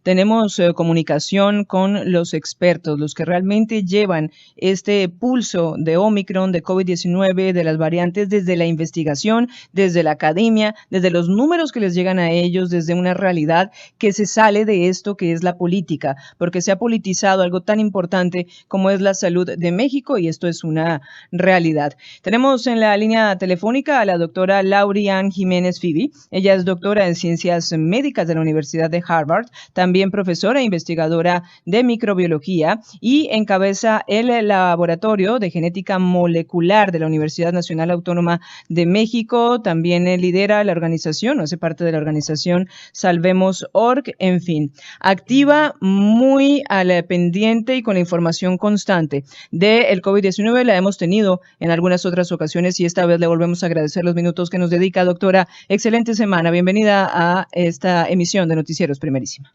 tenemos comunicación con los expertos, los que realmente llevan este pulso de Omicron, de COVID-19, de las variantes desde la investigación, desde la academia, desde los números que les llegan a ellos, desde una realidad que se sale de esto que es la política, porque se ha politizado algo tan importante como es la salud de México y esto es una realidad. Tenemos en la línea telefónica a la doctora Lauriann Jiménez Fibi. Ella es doctora en Ciencias Médicas de la Universidad de Harvard, también profesora e investigadora de microbiología y encabeza el Laboratorio de Genética Molecular de la Universidad Nacional Autónoma de México. También lidera la organización, o hace parte de la organización Salvemos.org, en fin, activa, muy al pendiente y con la información constante del COVID-19. La hemos tenido en algunas otras ocasiones y esta vez le volvemos a agradecer los minutos que nos dedica. Doctora, excelente semana. Bienvenida a esta emisión de Noticieros Primerísima.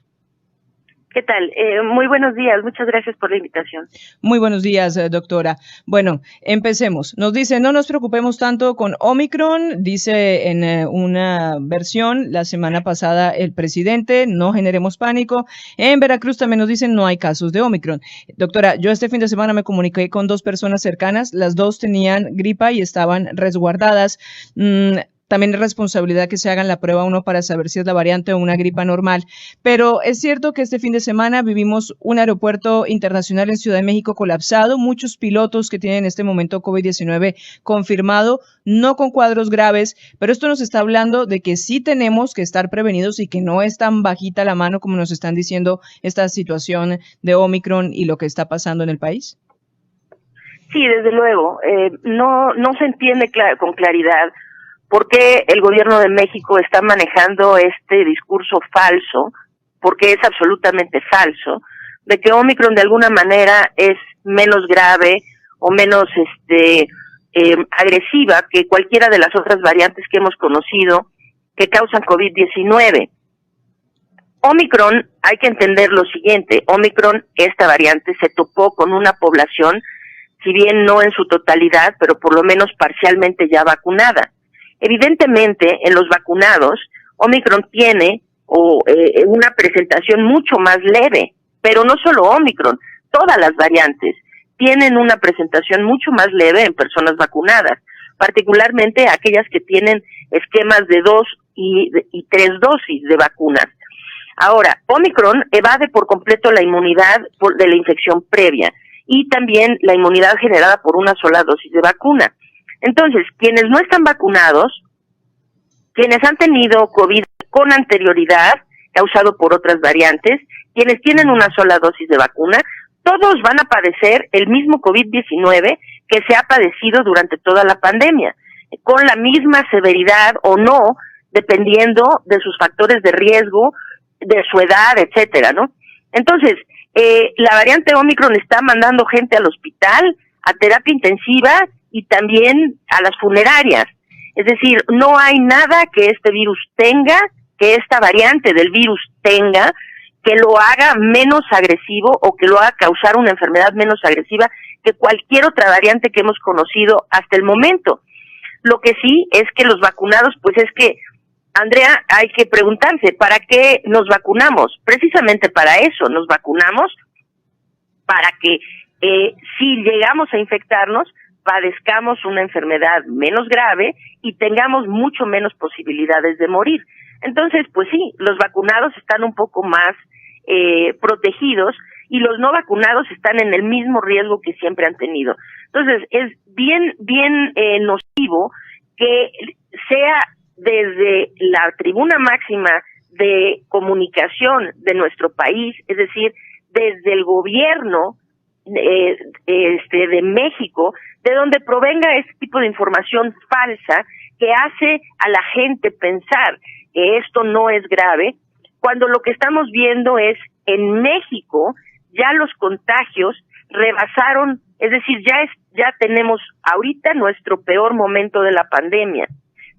¿Qué tal? Muy buenos días. Muchas gracias por la invitación. Muy buenos días, doctora. Bueno, empecemos. Nos dice, no nos preocupemos tanto con Omicron, dice en una versión la semana pasada el presidente, no generemos pánico. En Veracruz también nos dicen, no hay casos de Omicron. Doctora, yo este fin de semana me comuniqué con 2 personas cercanas, las 2 tenían gripa y estaban resguardadas. También es responsabilidad que se hagan la prueba uno para saber si es la variante o una gripa normal. Pero es cierto que este fin de semana vivimos un aeropuerto internacional en Ciudad de México colapsado, muchos pilotos que tienen en este momento COVID-19 confirmado, no con cuadros graves, pero esto nos está hablando de que sí tenemos que estar prevenidos y que no es tan bajita la mano como nos están diciendo esta situación de Omicron y lo que está pasando en el país. Sí, desde luego. No se entiende con claridad por qué el gobierno de México está manejando este discurso falso, porque es absolutamente falso, de que Omicron de alguna manera es menos grave o menos agresiva que cualquiera de las otras variantes que hemos conocido que causan COVID-19. Omicron, hay que entender lo siguiente, Omicron, esta variante, se topó con una población, si bien no en su totalidad, pero por lo menos parcialmente ya vacunada. Evidentemente, en los vacunados, Omicron tiene una presentación mucho más leve, pero no solo Omicron, todas las variantes tienen una presentación mucho más leve en personas vacunadas, particularmente aquellas que tienen esquemas de 2 y 3 dosis de vacunas. Ahora, Omicron evade por completo la inmunidad de la infección previa y también la inmunidad generada por una sola dosis de vacuna. Entonces, quienes no están vacunados, quienes han tenido COVID con anterioridad, causado por otras variantes, quienes tienen una sola dosis de vacuna, todos van a padecer el mismo COVID-19 que se ha padecido durante toda la pandemia, con la misma severidad o no, dependiendo de sus factores de riesgo, de su edad, etcétera, ¿no? Entonces, la variante Omicron está mandando gente al hospital, a terapia intensiva, y también a las funerarias. Es decir, no hay nada que este virus tenga, que esta variante del virus tenga, que lo haga menos agresivo o que lo haga causar una enfermedad menos agresiva que cualquier otra variante que hemos conocido hasta el momento. Lo que sí es que los vacunados, pues es que, Andrea, hay que preguntarse, ¿para qué nos vacunamos? Precisamente para eso, nos vacunamos para que si llegamos a infectarnos, padezcamos una enfermedad menos grave y tengamos mucho menos posibilidades de morir. Entonces, pues sí, los vacunados están un poco más protegidos y los no vacunados están en el mismo riesgo que siempre han tenido. Entonces, es bien nocivo que sea desde la tribuna máxima de comunicación de nuestro país, es decir, desde el gobierno de México, de donde provenga este tipo de información falsa que hace a la gente pensar que esto no es grave, cuando lo que estamos viendo es en México ya los contagios rebasaron, es decir, ya tenemos ahorita nuestro peor momento de la pandemia.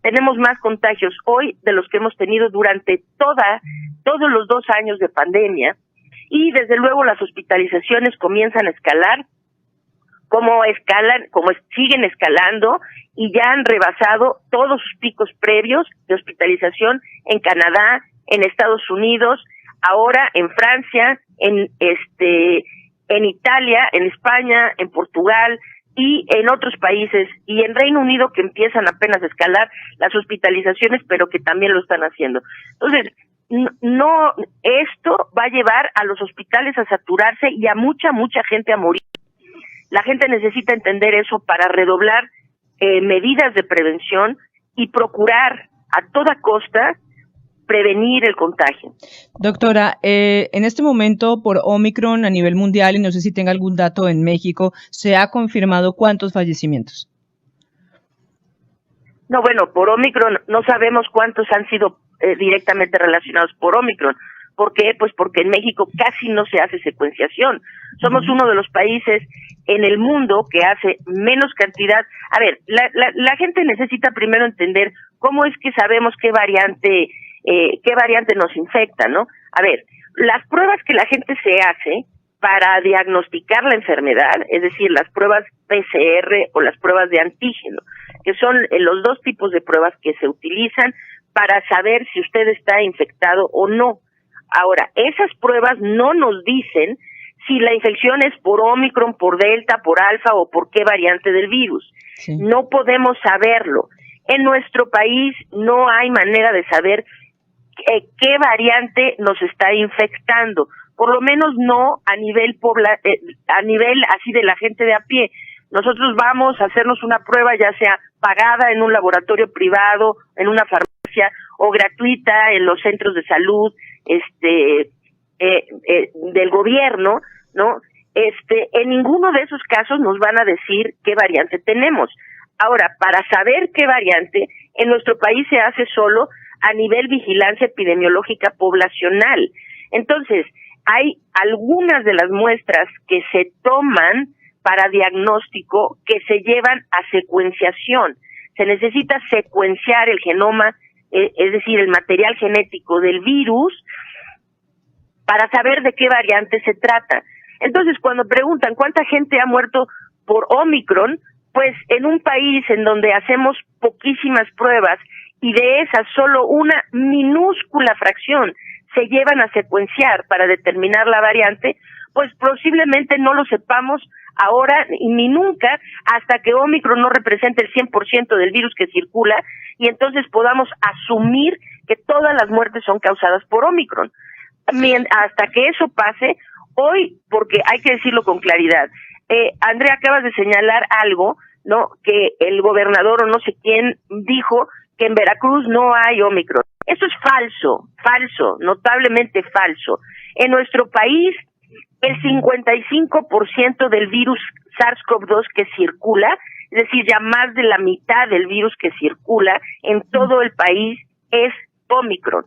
Tenemos más contagios hoy de los que hemos tenido durante todos los 2 años de pandemia. Y desde luego las hospitalizaciones comienzan a escalar, como siguen escalando y ya han rebasado todos sus picos previos de hospitalización en Canadá, en Estados Unidos, ahora en Francia, en Italia, en España, en Portugal y en otros países, y en Reino Unido, que empiezan apenas a escalar las hospitalizaciones, pero que también lo están haciendo. Entonces, no, esto va a llevar a los hospitales a saturarse y a mucha gente a morir. La gente necesita entender eso para redoblar medidas de prevención y procurar a toda costa prevenir el contagio. Doctora, en este momento por Omicron a nivel mundial, y no sé si tenga algún dato en México, ¿se ha confirmado cuántos fallecimientos? No, bueno, por Omicron no sabemos cuántos han sido directamente relacionados por Omicron. ¿Por qué? Pues porque en México casi no se hace secuenciación. Somos uno de los países en el mundo que hace menos cantidad. A ver, la gente necesita primero entender cómo es que sabemos qué variante nos infecta, ¿no? A ver, las pruebas que la gente se hace para diagnosticar la enfermedad, es decir, las pruebas PCR o las pruebas de antígeno, que son los dos tipos de pruebas que se utilizan para saber si usted está infectado o no. Ahora, esas pruebas no nos dicen si la infección es por Omicron, por Delta, por Alfa o por qué variante del virus. Sí. No podemos saberlo. En nuestro país no hay manera de saber qué variante nos está infectando, por lo menos no a nivel así de la gente de a pie. Nosotros vamos a hacernos una prueba, ya sea pagada en un laboratorio privado, en una farmacia, o gratuita en los centros de salud del gobierno, ¿no? En ninguno de esos casos nos van a decir qué variante tenemos. Ahora, para saber qué variante, en nuestro país se hace solo a nivel vigilancia epidemiológica poblacional. Entonces, hay algunas de las muestras que se toman para diagnóstico que se llevan a secuenciación. Se necesita secuenciar el genoma, es decir, el material genético del virus, para saber de qué variante se trata. Entonces, cuando preguntan cuánta gente ha muerto por Omicron, pues en un país en donde hacemos poquísimas pruebas y de esas solo una minúscula fracción se llevan a secuenciar para determinar la variante, pues posiblemente no lo sepamos ahora ni nunca hasta que Omicron no represente el 100% del virus que circula y entonces podamos asumir que todas las muertes son causadas por Omicron. Hasta que eso pase, hoy, porque hay que decirlo con claridad, Andrea, acabas de señalar algo, ¿no? Que el gobernador o no sé quién dijo que en Veracruz no hay Omicron. Eso es falso, notablemente falso. En nuestro país, el 55% del virus SARS-CoV-2 que circula, es decir, ya más de la mitad del virus que circula en todo el país es Omicron,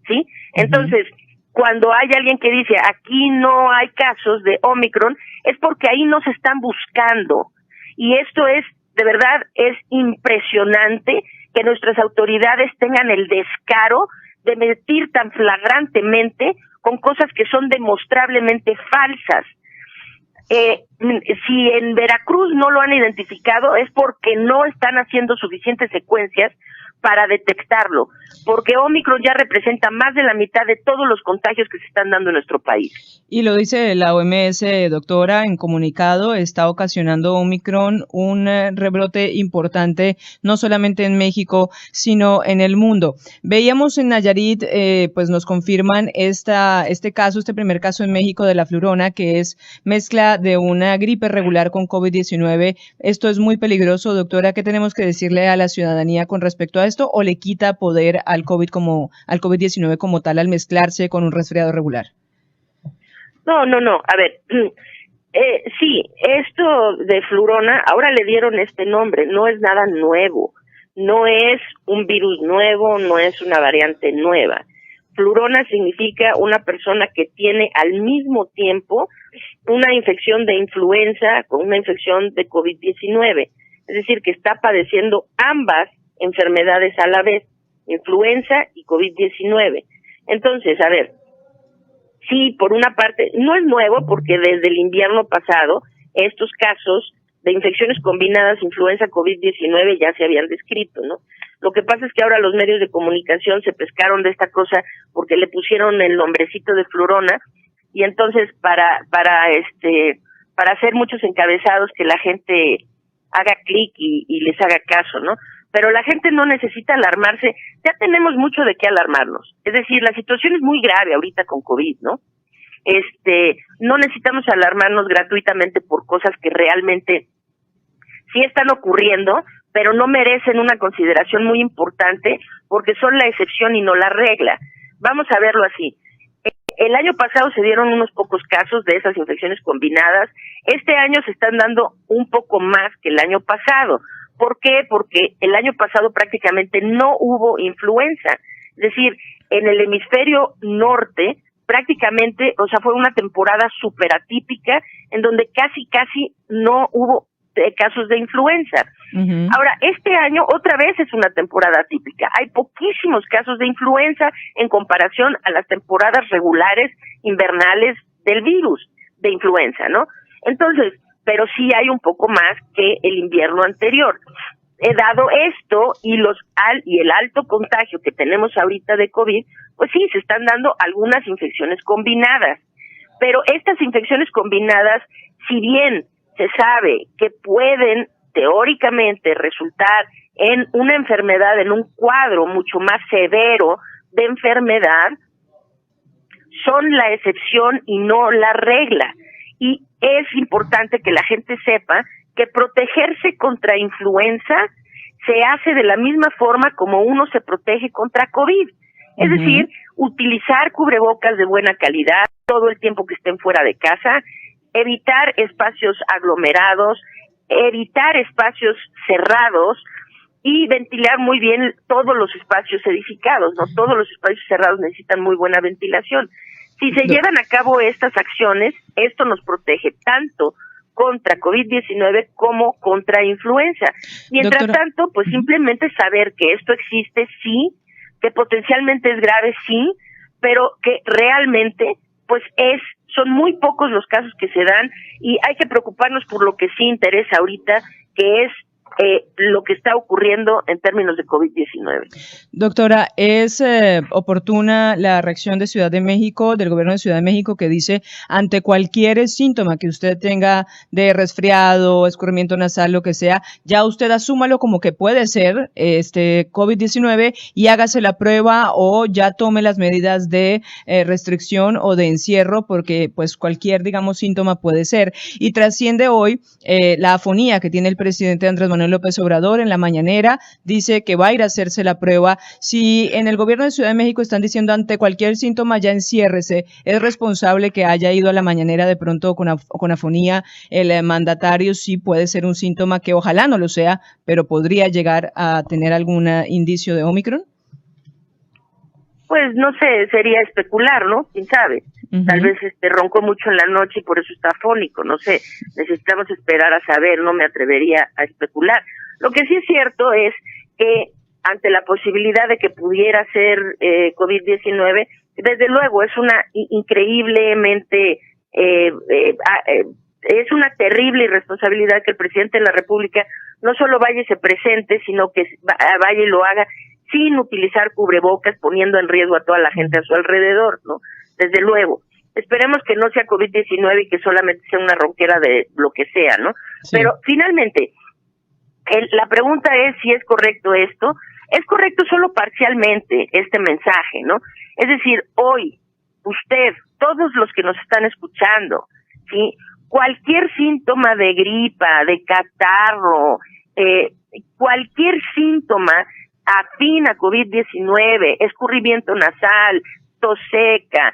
¿sí? Entonces, cuando hay alguien que dice aquí no hay casos de Omicron, es porque ahí no se están buscando. Y esto es, de verdad, es impresionante que nuestras autoridades tengan el descaro de mentir tan flagrantemente con cosas que son demostrablemente falsas. Si en Veracruz no lo han identificado es porque no están haciendo suficientes secuencias para detectarlo, porque Omicron ya representa más de la mitad de todos los contagios que se están dando en nuestro país. Y lo dice la OMS, doctora, en comunicado, está ocasionando Omicron un rebrote importante, no solamente en México, sino en el mundo. Veíamos en Nayarit, pues nos confirman este primer caso en México de la flurona, que es mezcla de una gripe regular con COVID-19. Esto es muy peligroso, doctora. ¿Qué tenemos que decirle a la ciudadanía con respecto a esto? ¿O le quita poder al COVID-19 como tal al mezclarse con un resfriado regular? No. A ver, sí, esto de flurona, ahora le dieron este nombre, no es nada nuevo, no es un virus nuevo, no es una variante nueva. Flurona significa una persona que tiene al mismo tiempo una infección de influenza con una infección de COVID-19, es decir, que está padeciendo ambas enfermedades a la vez, influenza y COVID-19. Entonces, a ver, sí, por una parte, no es nuevo porque desde el invierno pasado estos casos de infecciones combinadas influenza-COVID-19 ya se habían descrito, ¿no? Lo que pasa es que ahora los medios de comunicación se pescaron de esta cosa porque le pusieron el nombrecito de Flurona, y entonces para hacer muchos encabezados que la gente haga clic y les haga caso, ¿no? Pero la gente no necesita alarmarse, ya tenemos mucho de qué alarmarnos. Es decir, la situación es muy grave ahorita con COVID, ¿no? No necesitamos alarmarnos gratuitamente por cosas que realmente sí están ocurriendo, pero no merecen una consideración muy importante porque son la excepción y no la regla. Vamos a verlo así. El año pasado se dieron unos pocos casos de esas infecciones combinadas. Este año se están dando un poco más que el año pasado. ¿Por qué? Porque el año pasado prácticamente no hubo influenza. Es decir, en el hemisferio norte prácticamente, o sea, fue una temporada súper atípica en donde casi no hubo casos de influenza. Uh-huh. Ahora, este año otra vez es una temporada atípica. Hay poquísimos casos de influenza en comparación a las temporadas regulares invernales del virus de influenza, ¿no? Entonces, pero sí hay un poco más que el invierno anterior. Dado esto y el alto contagio que tenemos ahorita de COVID, pues sí, se están dando algunas infecciones combinadas. Pero estas infecciones combinadas, si bien se sabe que pueden teóricamente resultar en una enfermedad, en un cuadro mucho más severo de enfermedad, son la excepción y no la regla. Y es importante que la gente sepa que protegerse contra influenza se hace de la misma forma como uno se protege contra COVID. Es Uh-huh. decir, utilizar cubrebocas de buena calidad todo el tiempo que estén fuera de casa, evitar espacios aglomerados, evitar espacios cerrados y ventilar muy bien todos los espacios edificados, ¿no? Todos los espacios cerrados necesitan muy buena ventilación. Si se llevan a cabo estas acciones, esto nos protege tanto contra COVID-19 como contra influenza. Mientras Doctora, tanto, pues simplemente saber que esto existe, sí, que potencialmente es grave, sí, pero que realmente, pues son muy pocos los casos que se dan y hay que preocuparnos por lo que sí interesa ahorita, que es lo que está ocurriendo en términos de COVID-19. Doctora, ¿es oportuna la reacción de Ciudad de México, del gobierno de Ciudad de México, que dice ante cualquier síntoma que usted tenga de resfriado, escurrimiento nasal, lo que sea, ya usted asúmalo como que puede ser COVID-19 y hágase la prueba o ya tome las medidas de restricción o de encierro, porque pues cualquier, digamos, síntoma puede ser? Y trasciende hoy la afonía que tiene el presidente Andrés Manuel López Obrador en la mañanera, dice que va a ir a hacerse la prueba. Si en el gobierno de Ciudad de México están diciendo ante cualquier síntoma ya enciérrese, ¿es responsable que haya ido a la mañanera de pronto con afonía el mandatario? Sí puede ser un síntoma que ojalá no lo sea, pero podría llegar a tener algún indicio de Omicron. Pues no sé, sería especular, ¿no? ¿Quién sabe? Uh-huh. Tal vez roncó mucho en la noche y por eso está afónico, no sé, necesitamos esperar a saber, no me atrevería a especular. Lo que sí es cierto es que ante la posibilidad de que pudiera ser COVID-19, desde luego es una increíblemente, es una terrible irresponsabilidad que el presidente de la República no solo vaya y se presente, sino que vaya y lo haga sin utilizar cubrebocas, poniendo en riesgo a toda la gente a su alrededor, ¿no? Desde luego. Esperemos que no sea COVID-19 y que solamente sea una ronquera de lo que sea, ¿no? Sí. Pero finalmente, la pregunta es si es correcto esto. Es correcto solo parcialmente este mensaje, ¿no? Es decir, hoy, usted, todos los que nos están escuchando, ¿sí? Cualquier síntoma de gripa, de catarro, cualquier síntoma afín a COVID-19, escurrimiento nasal, tos seca,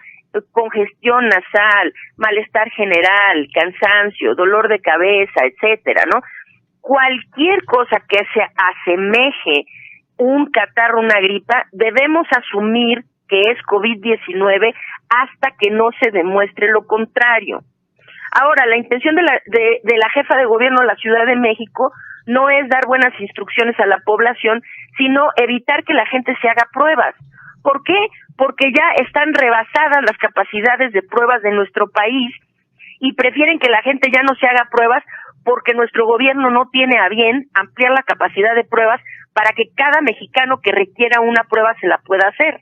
congestión nasal, malestar general, cansancio, dolor de cabeza, etcétera, ¿no? Cualquier cosa que se asemeje un catarro, una gripa, debemos asumir que es COVID-19 hasta que no se demuestre lo contrario. Ahora, la intención de la jefa de gobierno de la Ciudad de México no es dar buenas instrucciones a la población, sino evitar que la gente se haga pruebas. ¿Por qué? Porque ya están rebasadas las capacidades de pruebas de nuestro país y prefieren que la gente ya no se haga pruebas porque nuestro gobierno no tiene a bien ampliar la capacidad de pruebas para que cada mexicano que requiera una prueba se la pueda hacer.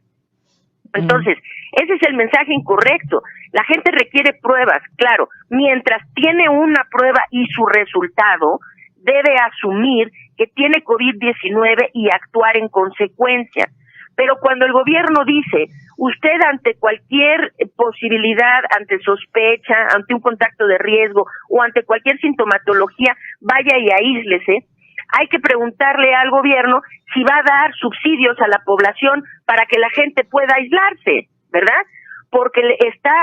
Entonces, ese es el mensaje incorrecto. La gente requiere pruebas, claro, mientras tiene una prueba y su resultado, debe asumir que tiene COVID-19 y actuar en consecuencia. Pero cuando el gobierno dice, usted ante cualquier posibilidad, ante sospecha, ante un contacto de riesgo o ante cualquier sintomatología, vaya y aíslese, hay que preguntarle al gobierno si va a dar subsidios a la población para que la gente pueda aislarse, ¿verdad? Porque le está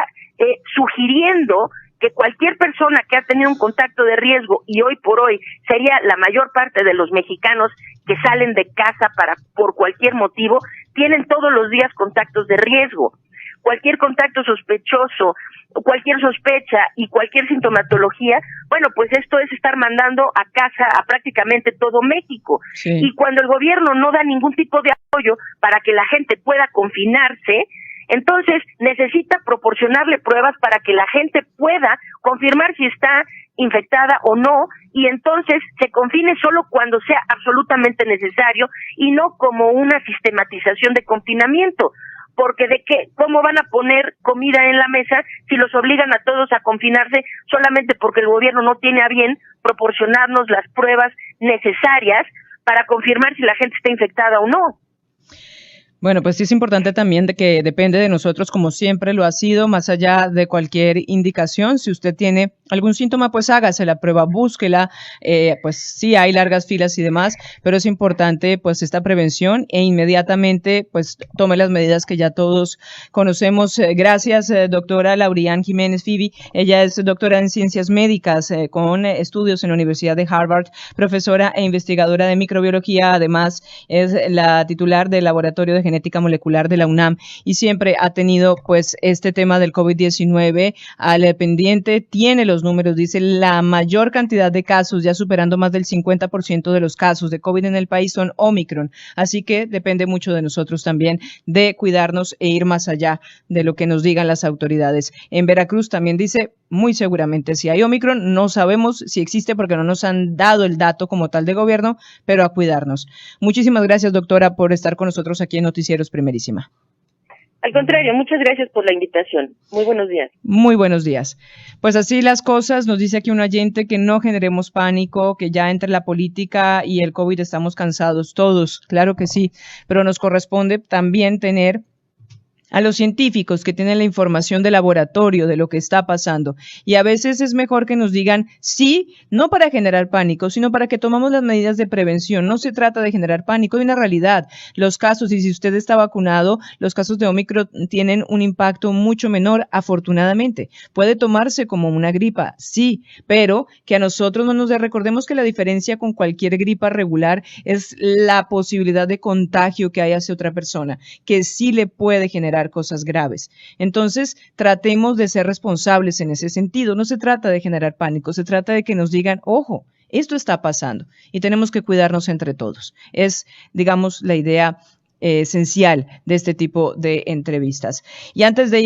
sugiriendo que cualquier persona que ha tenido un contacto de riesgo, y hoy por hoy sería la mayor parte de los mexicanos que salen de casa por cualquier motivo, tienen todos los días contactos de riesgo. Cualquier contacto sospechoso, cualquier sospecha y cualquier sintomatología, bueno, pues esto es estar mandando a casa a prácticamente todo México. Sí. Y cuando el gobierno no da ningún tipo de apoyo para que la gente pueda confinarse, entonces necesita proporcionarle pruebas para que la gente pueda confirmar si está infectada o no, y entonces se confine solo cuando sea absolutamente necesario y no como una sistematización de confinamiento. Porque ¿cómo van a poner comida en la mesa si los obligan a todos a confinarse solamente porque el gobierno no tiene a bien proporcionarnos las pruebas necesarias para confirmar si la gente está infectada o no? Bueno, pues sí es importante también de que depende de nosotros, como siempre lo ha sido, más allá de cualquier indicación. Si usted tiene algún síntoma, pues hágase la prueba, búsquela, pues sí hay largas filas y demás, pero es importante pues esta prevención e inmediatamente pues tome las medidas que ya todos conocemos. Gracias, doctora Lauriane Jiménez Fivi. Ella es doctora en ciencias médicas con estudios en la Universidad de Harvard, profesora e investigadora de microbiología. Además, es la titular del Laboratorio de Genética Molecular de la UNAM y siempre ha tenido pues este tema del COVID-19 al pendiente. Tiene los números, dice la mayor cantidad de casos, ya superando más del 50% de los casos de COVID en el país son Omicron, así que depende mucho de nosotros también de cuidarnos e ir más allá de lo que nos digan las autoridades. En Veracruz también dice muy seguramente si hay Omicron, no sabemos si existe porque no nos han dado el dato como tal de gobierno, pero a cuidarnos. Muchísimas gracias, doctora, por estar con nosotros aquí en Noticieros Primerísima. Al contrario, muchas gracias por la invitación. Muy buenos días. Muy buenos días. Pues así las cosas, nos dice aquí un oyente que no generemos pánico, que ya entre la política y el COVID estamos cansados todos, claro que sí, pero nos corresponde también tener a los científicos que tienen la información de laboratorio de lo que está pasando. Y a veces es mejor que nos digan sí, no para generar pánico, sino para que tomamos las medidas de prevención. No se trata de generar pánico, hay una realidad. Los casos, y si usted está vacunado, los casos de Omicron tienen un impacto mucho menor, afortunadamente. Puede tomarse como una gripa, sí, pero que a nosotros no nos recordemos que la diferencia con cualquier gripa regular es la posibilidad de contagio que hay hacia otra persona, que sí le puede generar cosas graves. Entonces, tratemos de ser responsables en ese sentido. No se trata de generar pánico, se trata de que nos digan, ojo, esto está pasando y tenemos que cuidarnos entre todos. Es, digamos, la idea esencial de este tipo de entrevistas. Y antes de ir